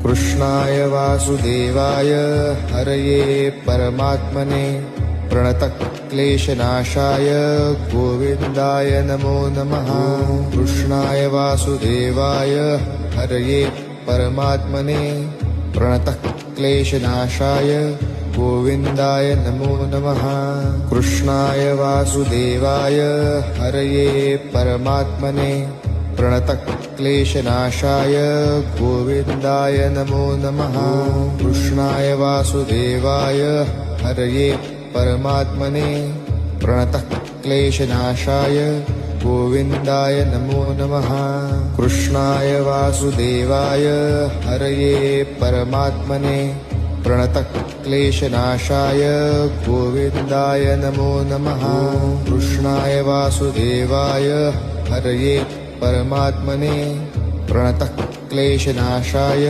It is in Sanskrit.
कृष्णाय वासुदेवाय हरये परमात्मने प्रणतक्लेशनाशाय गोविन्दाय नमो नमः। कृष्णाय वासुदेवाय हरये परमात्मने प्रणतक्लेशनाशाय गोविन्दाय नमो नमः। कृष्णाय वासुदेवाय हरये परमात्मने प्रणतक्लेशनाशाय गोविन्दाय नमो नमः। कृष्णाय वासुदेवाय हरये परमात्मने प्रणतक्लेशनाशाय गोविन्दाय नमो नमः। कृष्णाय वासुदेवाय हरये परमात्मने प्रणतक्लेशनाशाय गोविन्दाय नमो नमः। कृष्णाय वासुदेवाय हरये परमात्मने प्रणतक्लेशनाशाय